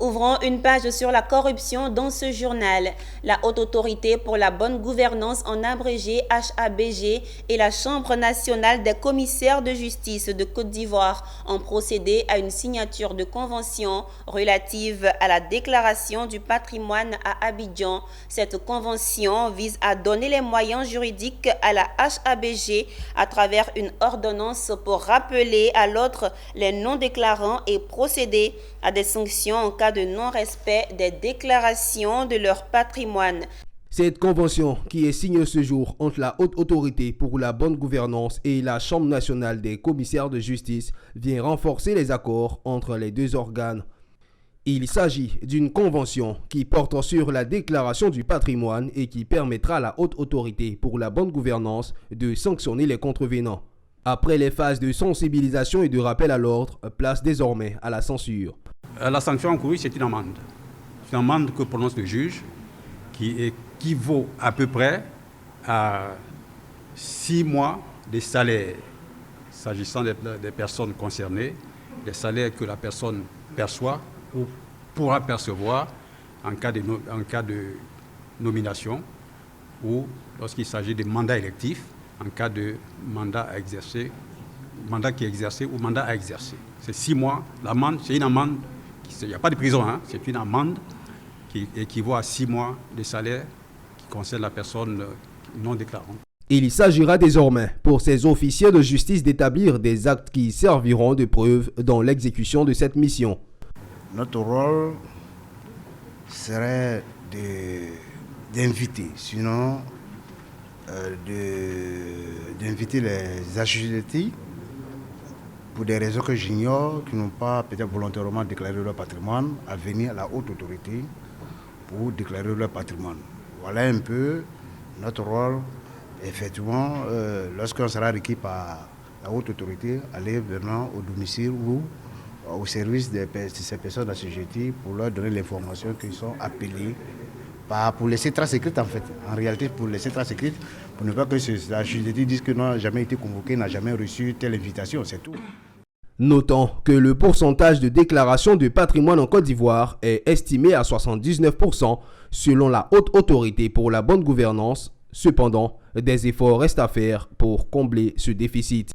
Ouvrons une page sur la corruption dans ce journal. La Haute Autorité pour la bonne gouvernance, en abrégé HABG, et la Chambre nationale des commissaires de justice de Côte d'Ivoire ont procédé à une signature de convention relative à la déclaration du patrimoine à Abidjan. Cette convention vise à donner les moyens juridiques à la HABG à travers une ordonnance pour rappeler à l'ordre les non-déclarants et procéder à des sanctions en cas de non-respect des déclarations de leur patrimoine. Cette convention, qui est signée ce jour entre la Haute Autorité pour la bonne gouvernance et la Chambre nationale des commissaires de justice, vient renforcer les accords entre les deux organes. Il s'agit d'une convention qui porte sur la déclaration du patrimoine et qui permettra à la Haute Autorité pour la bonne gouvernance de sanctionner les contrevenants. Après les phases de sensibilisation et de rappel à l'ordre, place désormais à la censure. La sanction encourue, c'est une amende. C'est une amende que prononce le juge qui équivaut à peu près à 6 mois de salaire, s'agissant des personnes concernées, des salaires que la personne perçoit ou pourra percevoir en cas de nomination ou lorsqu'il s'agit de mandat électif, en cas de mandat à exercer, mandat qui est exercé ou mandat à exercer. C'est 6 mois. L'amende, c'est une amende, il n'y a pas de prison, c'est une amende qui équivaut à 6 mois de salaire qui concerne la personne non déclarante. Il s'agira désormais pour ces officiers de justice d'établir des actes qui serviront de preuve dans l'exécution de cette mission. Notre rôle serait d'inviter, sinon d'inviter les assujettis pour des raisons que j'ignore, qui n'ont pas peut-être volontairement déclaré leur patrimoine, à venir à la haute autorité pour déclarer leur patrimoine. Voilà un peu notre rôle. Effectivement, lorsqu'on sera requis par la haute autorité, aller vraiment au domicile ou au service de ces personnes assujetties pour leur donner l'information qu'ils sont appelés. Pour laisser trace écrite en fait. En réalité, pour laisser trace écrite, pour ne pas que l'assujetti dise que n'a jamais été convoqué, n'a jamais reçu telle invitation, c'est tout. Notons que le pourcentage de déclaration de patrimoine en Côte d'Ivoire est estimé à 79% selon la Haute Autorité pour la bonne gouvernance. Cependant, des efforts restent à faire pour combler ce déficit.